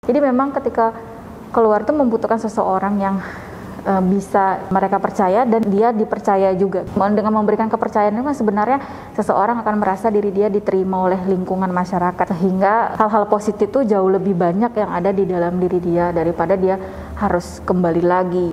Jadi memang ketika keluar itu membutuhkan seseorang yang bisa mereka percaya dan dia dipercaya juga. Dengan memberikan kepercayaan itu sebenarnya seseorang akan merasa diri dia diterima oleh lingkungan masyarakat, sehingga hal-hal positif itu jauh lebih banyak yang ada di dalam diri dia daripada dia harus kembali lagi.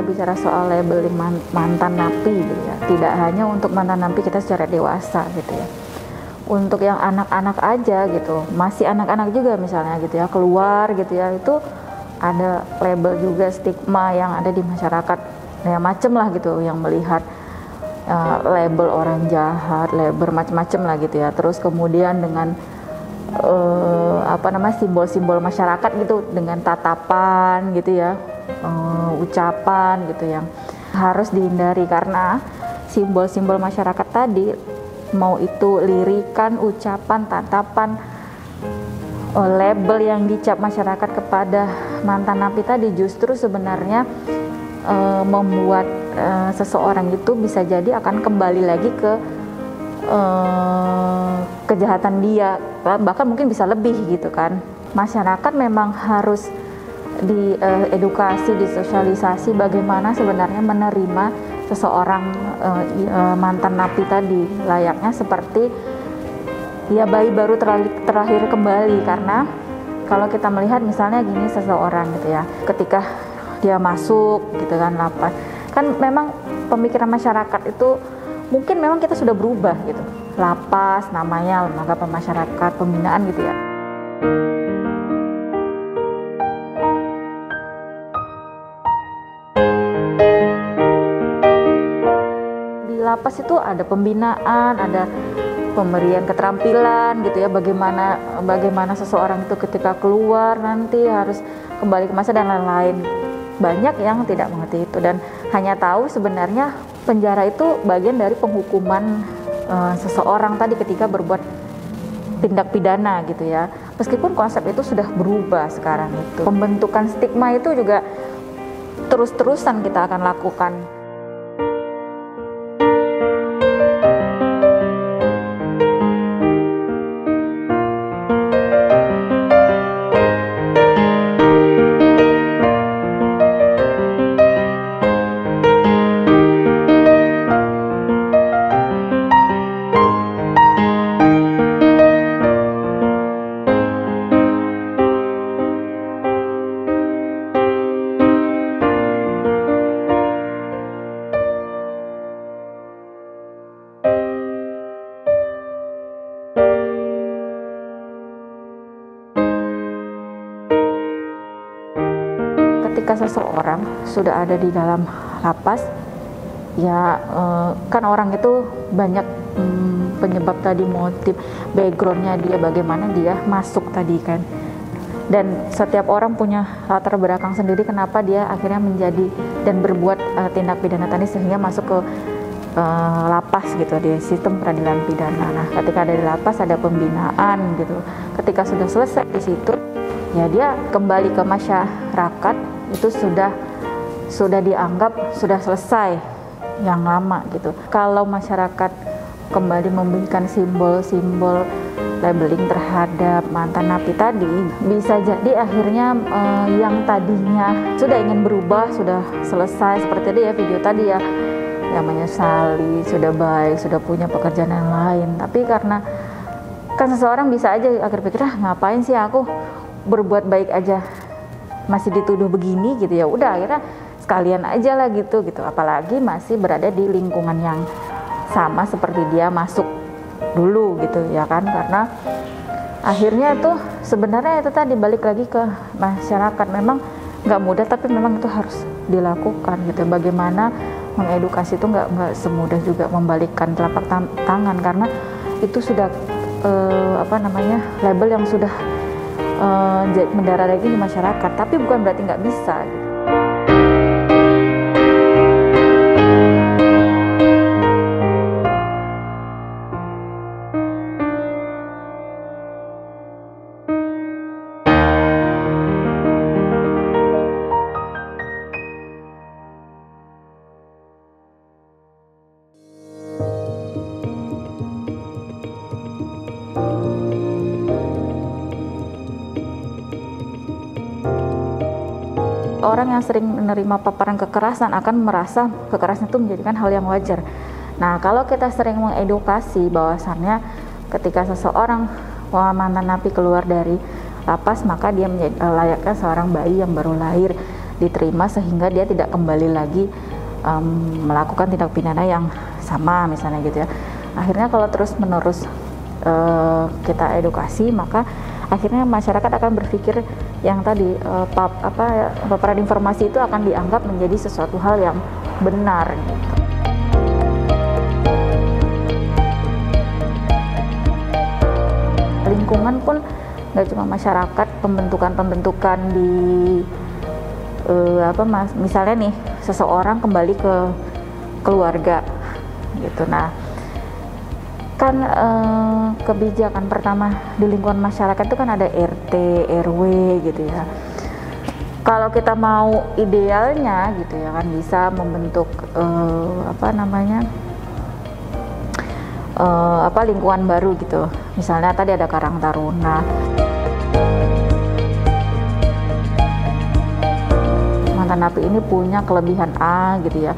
Bicara soal labeling mantan napi gitu ya, tidak hanya untuk mantan napi kita secara dewasa gitu ya, untuk yang anak-anak aja gitu, masih anak-anak juga misalnya gitu ya, keluar gitu ya, itu ada label juga, stigma yang ada di masyarakat ya, macem lah gitu, yang melihat label orang jahat, label macem-macem lah gitu ya. Terus kemudian dengan simbol-simbol masyarakat gitu, dengan tatapan gitu ya, ucapan gitu yang harus dihindari, karena simbol-simbol masyarakat tadi, mau itu lirikan, ucapan, tatapan, label yang dicap masyarakat kepada mantan napi tadi justru sebenarnya membuat seseorang itu bisa jadi akan kembali lagi ke kejahatan dia, bahkan mungkin bisa lebih gitu kan. Masyarakat memang harus diedukasi, disosialisasi bagaimana sebenarnya menerima seseorang mantan napi tadi, layaknya seperti ya bayi baru terlahir kembali. Karena kalau kita melihat misalnya gini, seseorang gitu ya, ketika dia masuk gitu kan lapas, kan memang pemikiran masyarakat itu mungkin memang kita sudah berubah gitu. Lapas namanya lembaga pemasyarakatan pembinaan gitu ya. Di lapas itu ada pembinaan, ada pemberian keterampilan gitu ya, bagaimana seseorang itu ketika keluar nanti harus kembali ke masa dan lain-lain. Banyak yang tidak mengerti itu dan hanya tahu sebenarnya penjara itu bagian dari penghukuman seseorang tadi ketika berbuat tindak pidana gitu ya. Meskipun konsep itu sudah berubah sekarang itu. Pembentukan stigma itu juga terus-terusan kita akan lakukan. Ketika seseorang sudah ada di dalam lapas, ya kan orang itu banyak penyebab tadi, motif, backgroundnya dia, bagaimana dia masuk tadi kan. Dan setiap orang punya latar belakang sendiri kenapa dia akhirnya menjadi dan berbuat tindak pidana tadi sehingga masuk ke lapas gitu, di sistem peradilan pidana. Nah, ketika ada di lapas ada pembinaan gitu. Ketika sudah selesai di situ, ya dia kembali ke masyarakat, itu sudah dianggap sudah selesai yang lama gitu. Kalau masyarakat kembali memberikan simbol-simbol labeling terhadap mantan napi tadi, bisa jadi akhirnya yang tadinya sudah ingin berubah, sudah selesai seperti tadi ya video tadi ya, yang menyesali, sudah baik, sudah punya pekerjaan yang lain, tapi karena kan seseorang bisa aja akhir pikir, ngapain sih aku berbuat baik aja masih dituduh begini gitu ya, udah akhirnya sekalian aja lah gitu, apalagi masih berada di lingkungan yang sama seperti dia masuk dulu gitu ya kan. Karena akhirnya tuh sebenarnya itu tadi balik lagi ke masyarakat, memang nggak mudah tapi memang itu harus dilakukan gitu. Bagaimana mengedukasi itu nggak semudah juga membalikkan telapak tangan, karena itu sudah label yang sudah mendarah daging di masyarakat, tapi bukan berarti nggak bisa gitu. Orang yang sering menerima paparan kekerasan akan merasa kekerasan itu menjadikan hal yang wajar. Nah, kalau kita sering mengedukasi bahwasannya ketika seseorang mantan napi keluar dari lapas, maka dia menjadi layaknya seorang bayi yang baru lahir, diterima sehingga dia tidak kembali lagi melakukan tindak pidana yang sama misalnya gitu ya. Akhirnya kalau terus-menerus kita edukasi, maka akhirnya masyarakat akan berpikir yang tadi paparan informasi itu akan dianggap menjadi sesuatu hal yang benar gitu. Lingkungan pun nggak cuma masyarakat, pembentukan di misalnya nih seseorang kembali ke keluarga gitu. Nah, kan kebijakan pertama di lingkungan masyarakat itu kan ada RT, RW gitu ya. Kalau kita mau idealnya gitu ya kan bisa membentuk lingkungan baru gitu. Misalnya tadi ada Karang Taruna. Mantan napi ini punya kelebihan A gitu ya.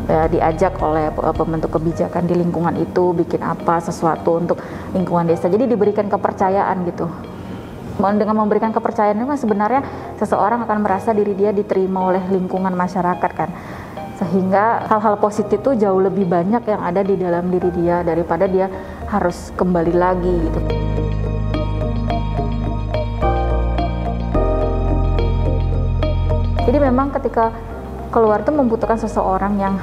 Diajak oleh pembentuk kebijakan di lingkungan itu bikin apa sesuatu untuk lingkungan desa, jadi diberikan kepercayaan gitu. Dengan memberikan kepercayaan itu kan sebenarnya seseorang akan merasa diri dia diterima oleh lingkungan masyarakat kan, sehingga hal-hal positif itu jauh lebih banyak yang ada di dalam diri dia daripada dia harus kembali lagi gitu. Jadi memang ketika keluar itu membutuhkan seseorang yang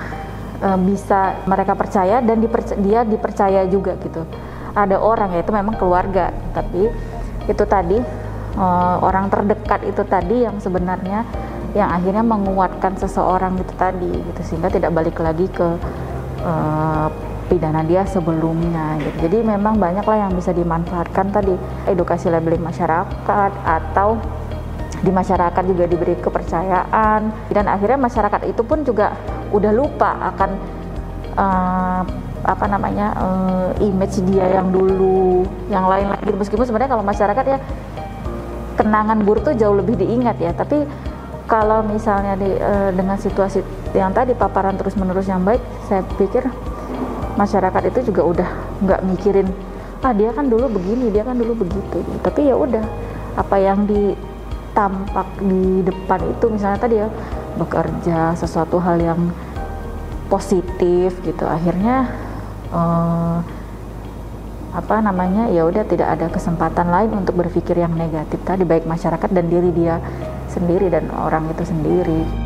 bisa mereka percaya dan dia dipercaya juga gitu. Ada orang, yaitu memang keluarga, tapi itu tadi orang terdekat itu tadi yang sebenarnya yang akhirnya menguatkan seseorang itu tadi gitu, sehingga tidak balik lagi ke pidana dia sebelumnya gitu. Jadi memang banyaklah yang bisa dimanfaatkan tadi, edukasi labeling masyarakat, atau di masyarakat juga diberi kepercayaan, dan akhirnya masyarakat itu pun juga udah lupa akan image dia yang dulu, yang lain lagi. Meskipun sebenarnya kalau masyarakat ya kenangan buruk tuh jauh lebih diingat ya, tapi kalau misalnya dengan situasi yang tadi paparan terus-menerus yang baik, saya pikir masyarakat itu juga udah nggak mikirin dia kan dulu begini, dia kan dulu begitu. Tapi ya udah, apa yang tampak di depan itu misalnya tadi ya bekerja sesuatu hal yang positif gitu, akhirnya ya udah tidak ada kesempatan lain untuk berpikir yang negatif tadi, baik masyarakat dan diri dia sendiri dan orang itu sendiri.